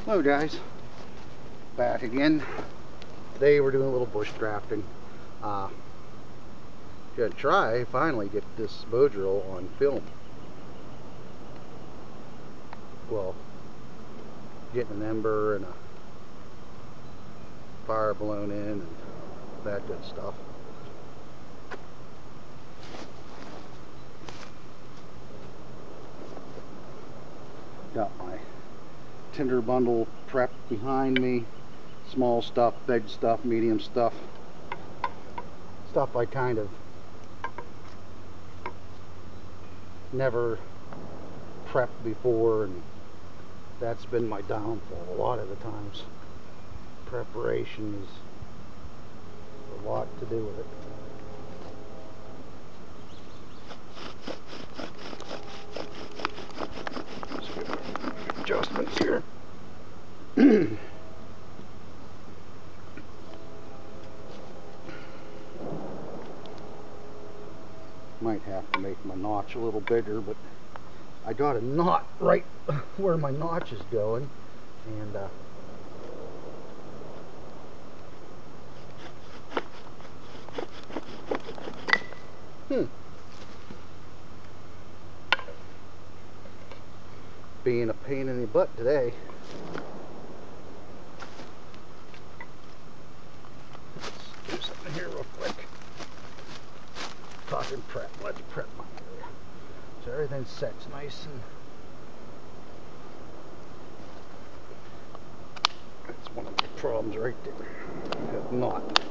Hello guys, back again. Today we're doing a little bush drafting. Gonna try finally get this bow drill on film. Well, getting an ember and a fire blown in and that good stuff. Got my tinder bundle prepped behind me. Small stuff, big stuff, medium stuff. Stuff I kind of never prepped before, and that's been my downfall a lot of the times. Preparation is a lot to do with it. Let's get adjustments here. Might have to make my notch a little bigger, but I got a knot right where my notch is going, and being a pain in the butt today. Let's do something here real quick. Talking prep, let's prep my area so everything sets nice, and that's one of the problems right there. That knot.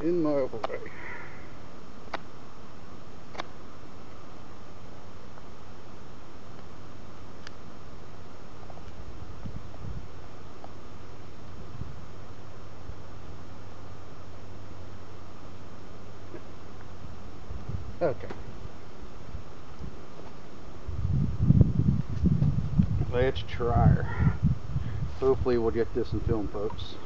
In my overlay. Okay. Let's try her. Hopefully we'll get this in film, folks.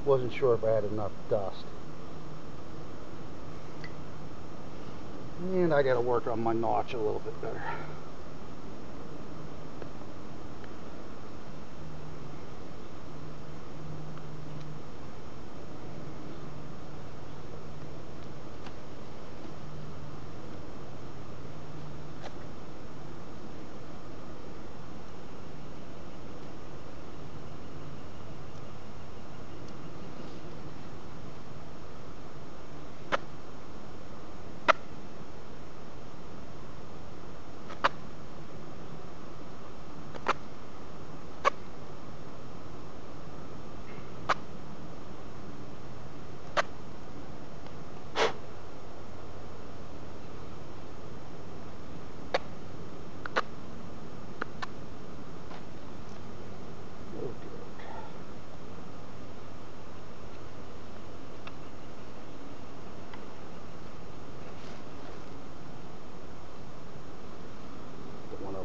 Wasn't sure if I had enough dust, and I got to work on my notch a little bit better.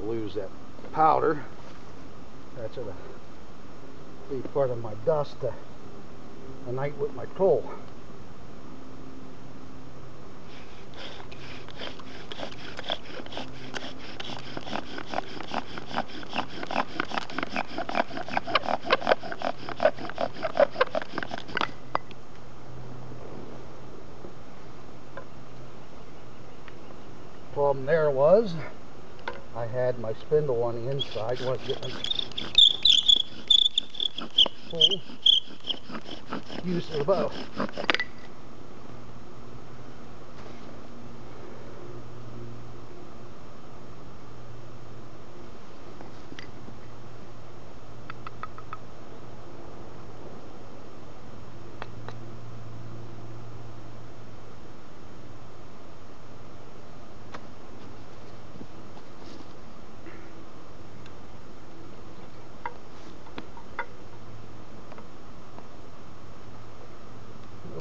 Lose that powder. That's gonna be part of my dust a night with my coal. Problem there was I had my spindle on the inside, wasn't getting full use of the bow.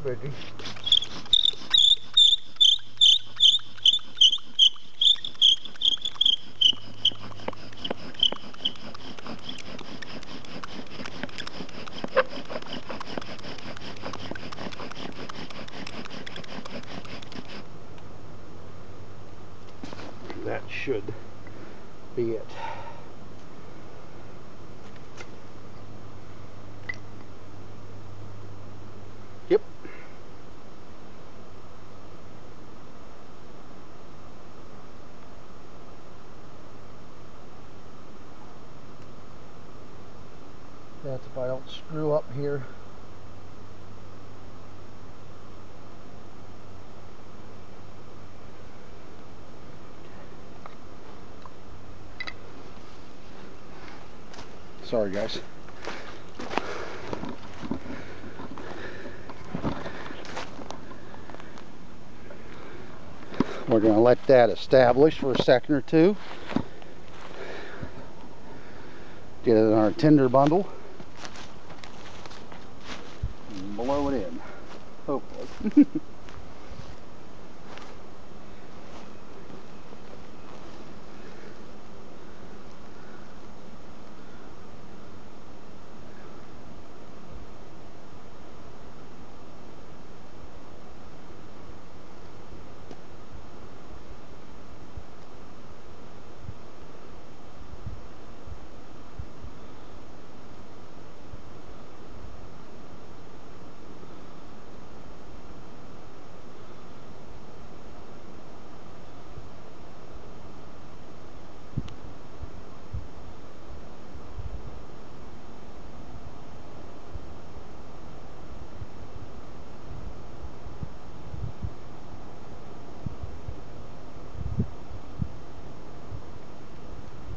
busy. That should be it. Yep. That's if I don't screw up here. Sorry, guys. We're going to let that establish for a second or two. Get it in our tinder bundle. And blow it in. Hopefully.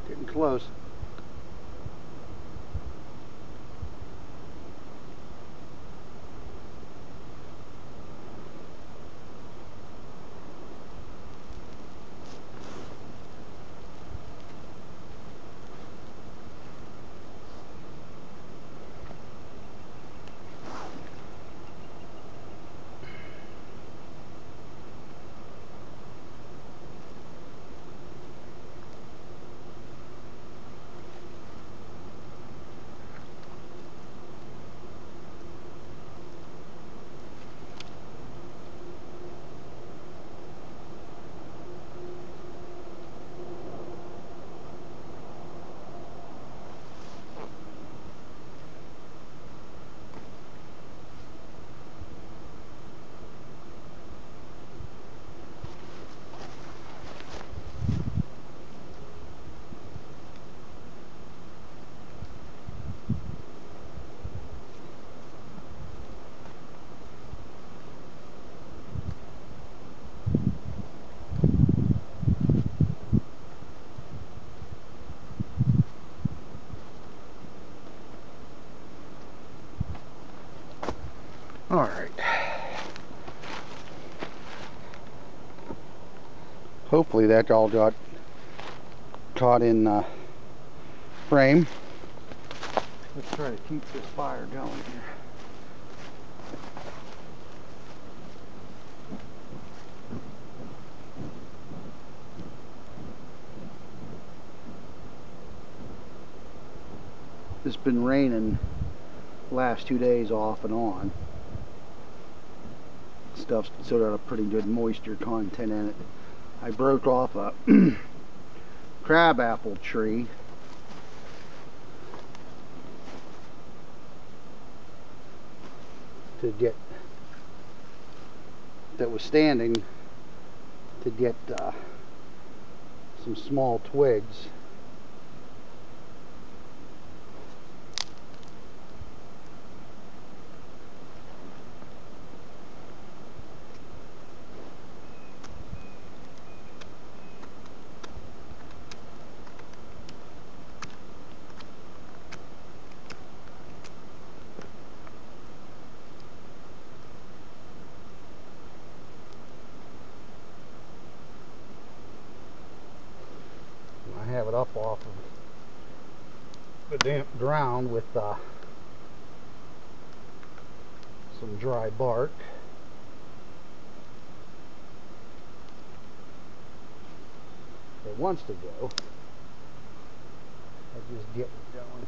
Getting close. All right. Hopefully that all got caught in frame. Let's try to keep this fire going here. It's been raining last 2 days off and on. Stuff's still got a pretty good moisture content in it. I broke off a crabapple tree to get that was standing to get some small twigs. Have it up off of the damp ground with some dry bark. wants to go. I just get it going.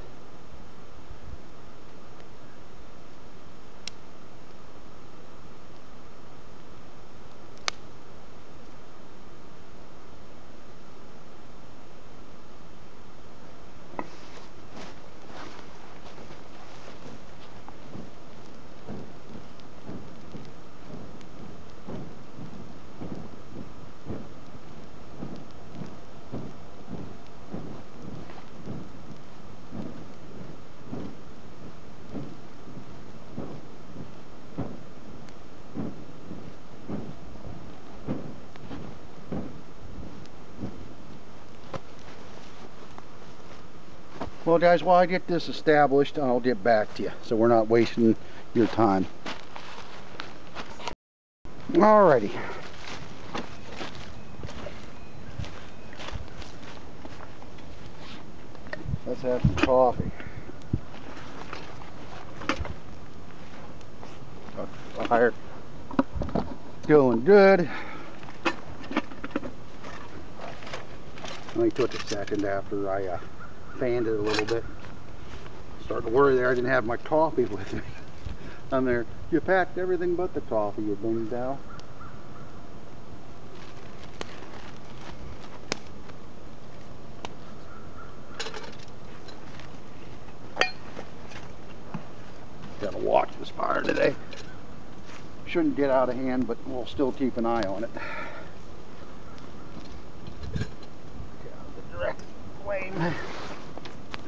Well guys, while I get this established, I'll get back to you so we're not wasting your time. Alrighty. Let's have some coffee. Fire doing good. Only took a second after I fanned it a little bit. Starting to worry there I didn't have my coffee with me. I'm there. You packed everything but the coffee, you ding dow. Gotta watch this fire today. Shouldn't get out of hand, but we'll still keep an eye on it. Get out of the direct flame.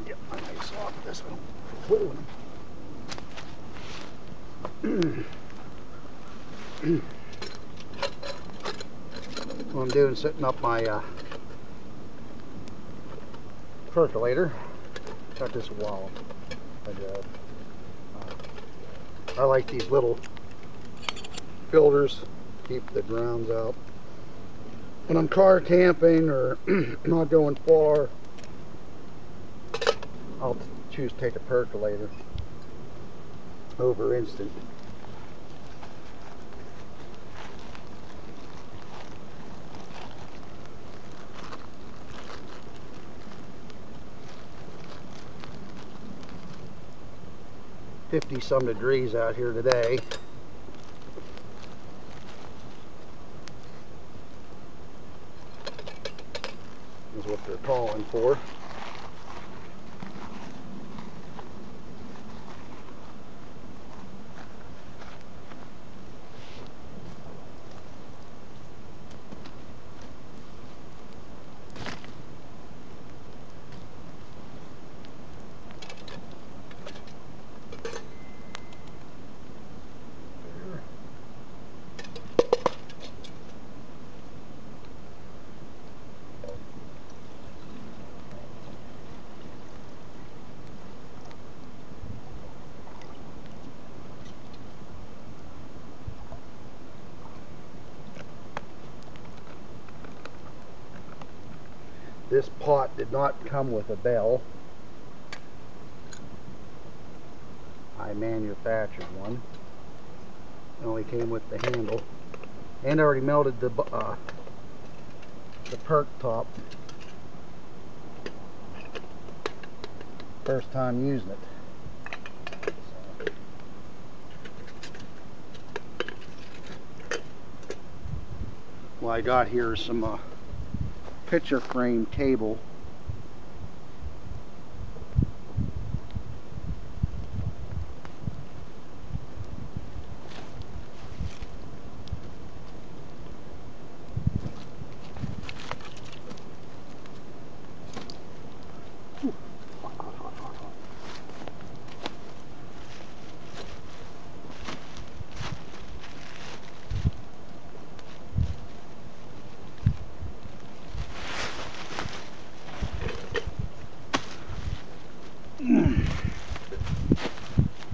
Get my ice off this one. What I'm doing, setting up my percolator. Got this wall. I like these little filters, keep the grounds out. When I'm car camping or not going far, I'll choose to take a percolator over instant. Some degrees out here today. Is what they're calling for. This pot did not come with a bell. I manufactured one. It only came with the handle. And I already melted the perk top. First time using it. What I got here is some picture frame cable.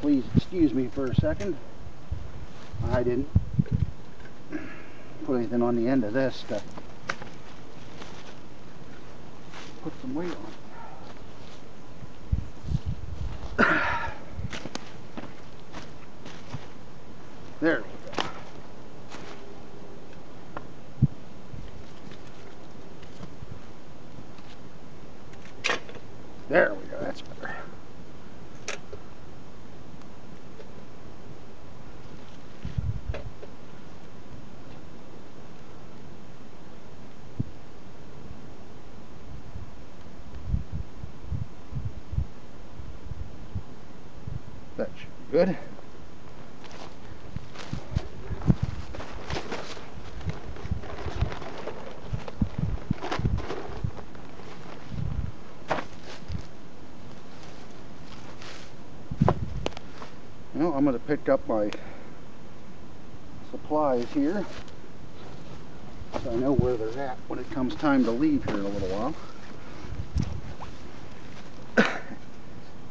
Please excuse me for a second. I didn't put anything on the end of this to put some weight on it. There we go. There we go, that's better. That should be good. Well, I'm going to pick up my supplies here so I know where they're at when it comes time to leave here in a little while.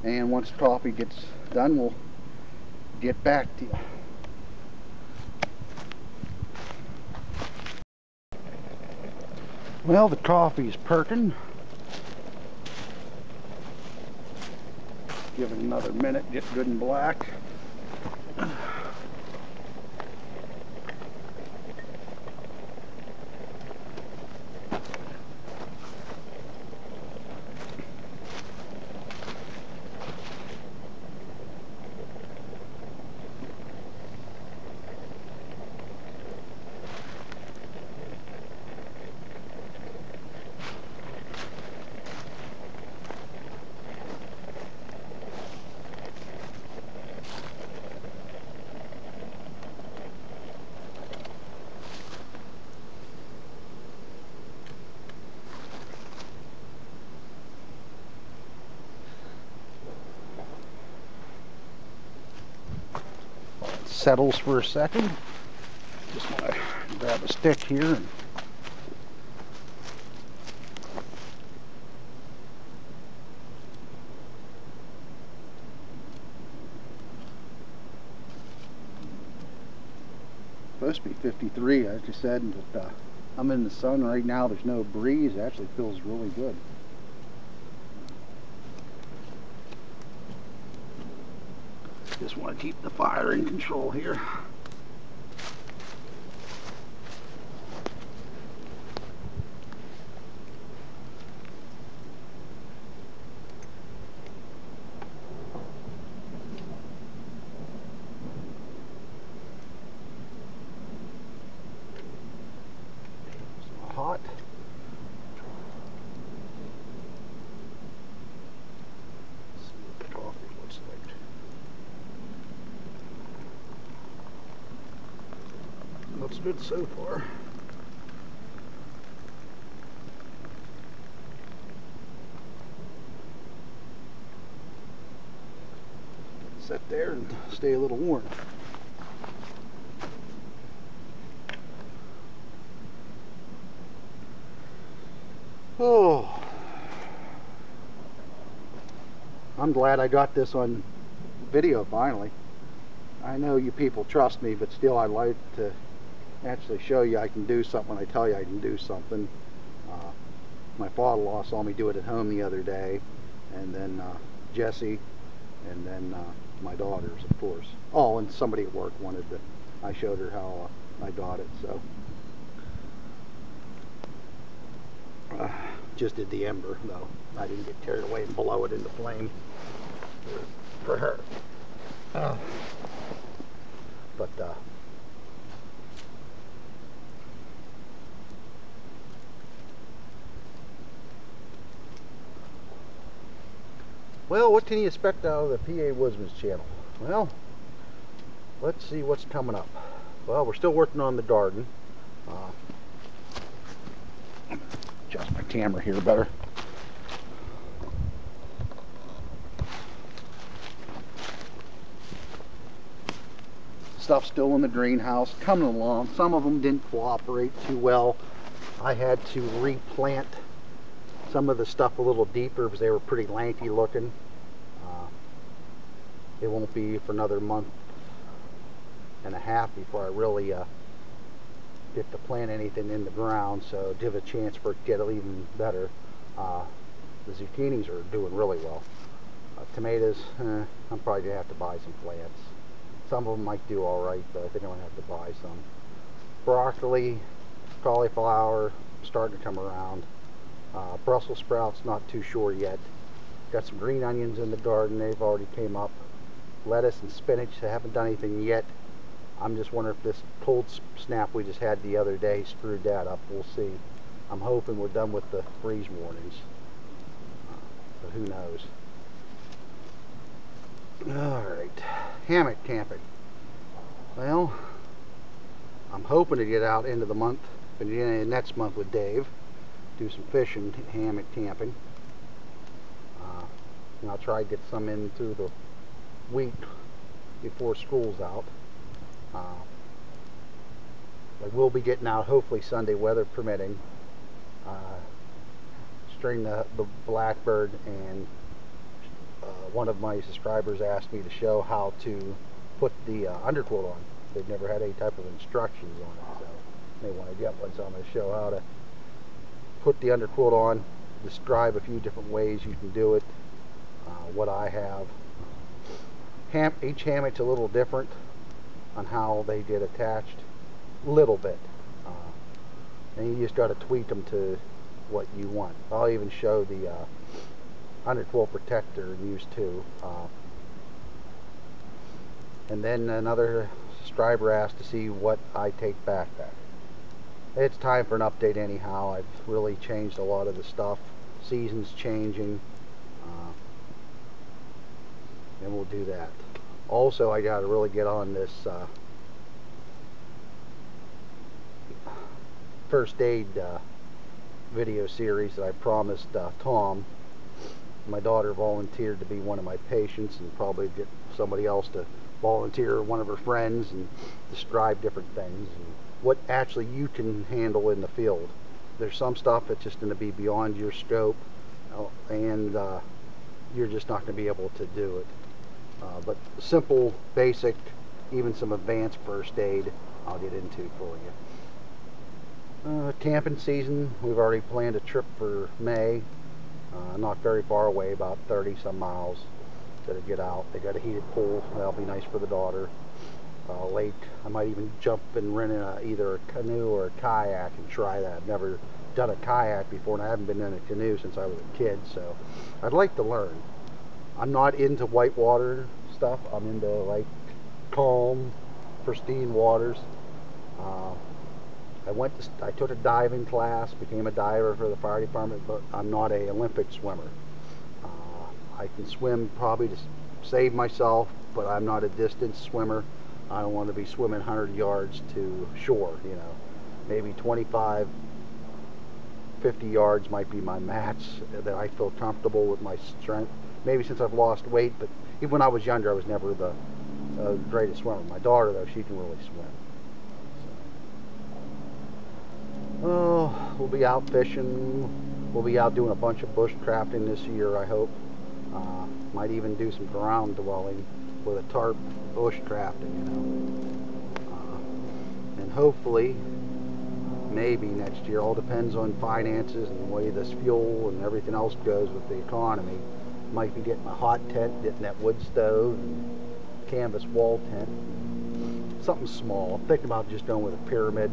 And once coffee gets done, we'll get back to you. Well, the coffee's perking. Give it another minute, get good and black. Settles for a second. Just want to grab a stick here and supposed to be 53, as you said, but I'm in the sun right now. There's no breeze. It actually feels really good. Just want to keep the fire in control here. It's hot. Let's see what the coffee looks like. Looks good so far. Sit there and stay a little warm. Oh, I'm glad I got this on video finally. I know you people trust me, but still I like to actually show you I can do something when I tell you I can do something. My father-in-law saw me do it at home the other day, and then Jesse, and then my daughters, of course. Oh, and somebody at work wanted that I showed her how I got it, so just did the ember though. I didn't get carried away and blow it into flame for her. But well, what can you expect out of the Pawoodsman's channel? Well, let's see what's coming up. Well, we're still working on the garden. Adjust my camera here better. Stuff's still in the greenhouse, coming along. Some of them didn't cooperate too well. I had to replant some of the stuff a little deeper because they were pretty lanky looking. It won't be for another month and a half before I really get to plant anything in the ground, so give a chance for it to get even better. The zucchinis are doing really well. Tomatoes, I'm probably going to have to buy some plants. Some of them might do alright, but I think I'm going to have to buy some. Broccoli, cauliflower, starting to come around. Brussels sprouts, not too sure yet. Got some green onions in the garden. They've already came up. Lettuce and spinach. I haven't done anything yet. I'm just wondering if this cold snap we just had the other day screwed that up. We'll see. I'm hoping we're done with the freeze warnings. But who knows. Alright. Hammock camping. Well, I'm hoping to get out into the month, beginning of next month with Dave. Do some fishing, hammock camping. And I'll try to get some in through the week before school's out. I will be getting out hopefully Sunday, weather permitting. String the blackbird, and one of my subscribers asked me to show how to put the underquilt on. They've never had any type of instructions on it, so they want to get one, so I'm going to show how to put the underquilt on, describe a few different ways you can do it, what I have. Each hammock's a little different on how they get attached, a little bit, and you just got to tweak them to what you want. I'll even show the underquilt protector used too. And then another subscriber asked to see what I take back. It's time for an update anyhow. I've really changed a lot of the stuff. Season's changing, and we'll do that. Also, I got to really get on this first aid video series that I promised Tom. My daughter volunteered to be one of my patients, and probably get somebody else to volunteer, one of her friends, and describe different things and what actually you can handle in the field. There's some stuff that's just going to be beyond your scope, and you're just not going to be able to do it. But simple, basic, even some advanced first aid I'll get into for you. Camping season, we've already planned a trip for May. Not very far away, about 30 some miles. Gotta get out. They got a heated pool. That'll be nice for the daughter. Lake. I might even jump and rent either a canoe or a kayak and try that. I've never done a kayak before, and I haven't been in a canoe since I was a kid, so I'd like to learn. I'm not into whitewater stuff. I'm into like calm, pristine waters. I took a diving class, became a diver for the fire department, but I'm not an Olympic swimmer. I can swim probably to save myself, but I'm not a distance swimmer. I don't want to be swimming 100 yards to shore, you know. Maybe 25, 50 yards might be my max that I feel comfortable with my strength. Maybe since I've lost weight, but even when I was younger, I was never the greatest swimmer. My daughter, though, she can really swim. So. Oh, we'll be out fishing. We'll be out doing a bunch of bush crafting this year, I hope. Might even do some ground dwelling with a tarp bush crafting, you know. And hopefully, maybe next year, all depends on finances and the way this fuel and everything else goes with the economy. Might be getting a hot tent, getting that wood stove, and canvas wall tent. Something small. I'm thinking about just going with a pyramid.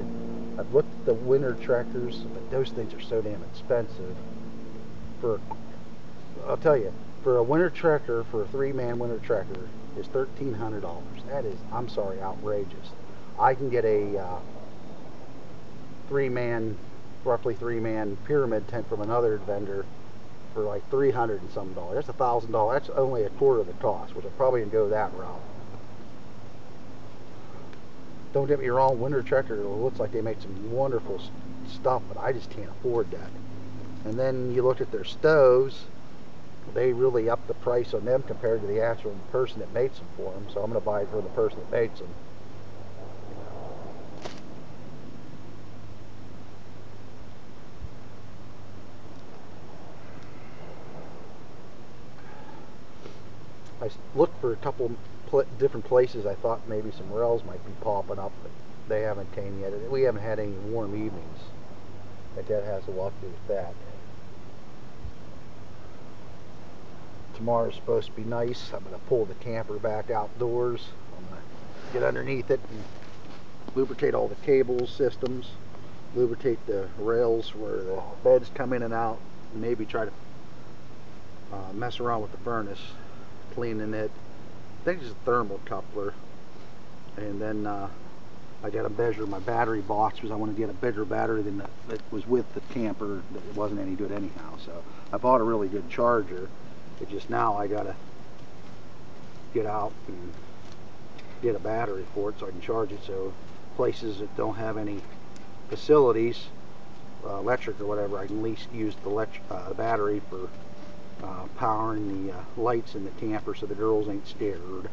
I've looked at the winter trekkers, but those things are so damn expensive. I'll tell you, for a winter trekker, for a 3-man winter trekker, is $1,300. That is, I'm sorry, outrageous. I can get a roughly 3-man pyramid tent from another vendor for like $300 and some dollars. That's $1,000. That's only a quarter of the cost, which I'm probably gonna go that route. Don't get me wrong, winter trekker looks like they make some wonderful stuff, but I just can't afford that. And then you look at their stoves. They really up the price on them compared to the actual person that makes them for them. So I'm going to buy it for the person that makes them. I looked for a couple different places. I thought maybe some rails might be popping up, but they haven't came yet. We haven't had any warm evenings. That has a lot to do with that. Tomorrow's supposed to be nice. I'm going to pull the camper back outdoors. I'm going to get underneath it and lubricate all the cable systems, lubricate the rails where the beds come in and out, and maybe try to mess around with the furnace, cleaning it. I think it's a thermal coupler. And then I got to measure my battery box because I want to get a bigger battery than that was with the camper. It wasn't any good anyhow. So I bought a really good charger. It just now I got to get out and get a battery for it so I can charge it. So places that don't have any facilities, electric or whatever, I can at least use the battery for powering the lights in the camper so the girls ain't scared.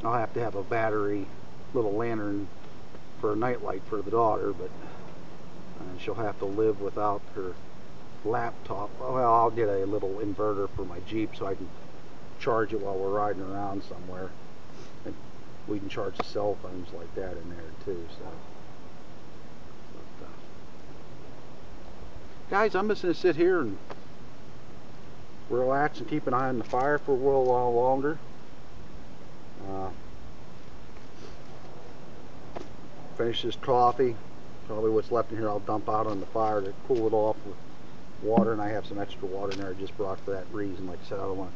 I'll have to have a battery little lantern for a nightlight for the daughter, but she'll have to live without her laptop. Well, I'll get a little inverter for my Jeep so I can charge it while we're riding around somewhere. And we can charge the cell phones like that in there too. So, but, guys, I'm just going to sit here and relax and keep an eye on the fire for a little while longer. Finish this coffee. Probably what's left in here I'll dump out on the fire to cool it off with water, and I have some extra water in there I just brought for that reason. Like I said, I don't want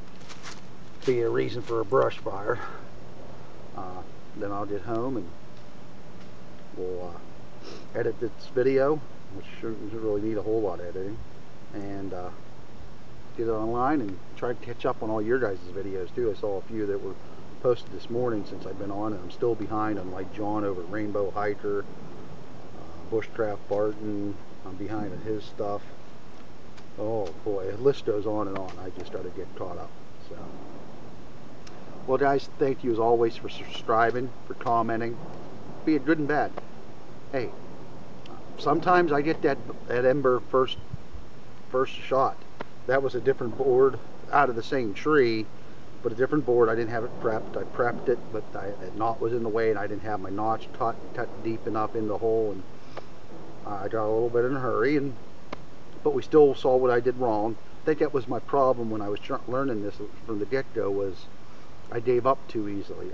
to be a reason for a brush fire. Then I'll get home and we'll edit this video, which shouldn't really need a whole lot of editing, and get it online and try to catch up on all your guys' videos too. I saw a few that were posted this morning since I've been on, and I'm still behind on like John over at Rainbow Hiker, Bushcraft Barton. I'm behind on his stuff. Oh boy, the list goes on and on. I just started to get caught up. So, well guys, thank you as always for subscribing, for commenting, be it good and bad. Hey, sometimes I get that ember first shot. That was a different board out of the same tree, but a different board. I didn't have it prepped. I prepped it, but the knot was in the way, and I didn't have my notch cut deep enough in the hole, and I got a little bit in a hurry, but we still saw what I did wrong. I think that was my problem when I was learning this from the get-go, was I gave up too easily.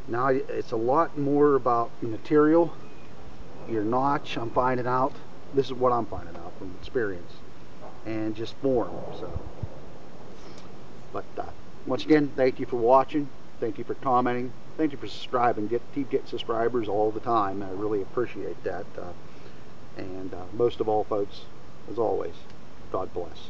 Now it's a lot more about material, your notch. I'm finding out. This is what I'm finding out from experience, and just form. So, but once again, thank you for watching. Thank you for commenting. Thank you for subscribing. Keep getting subscribers all the time. I really appreciate that. And most of all, folks, as always, God bless.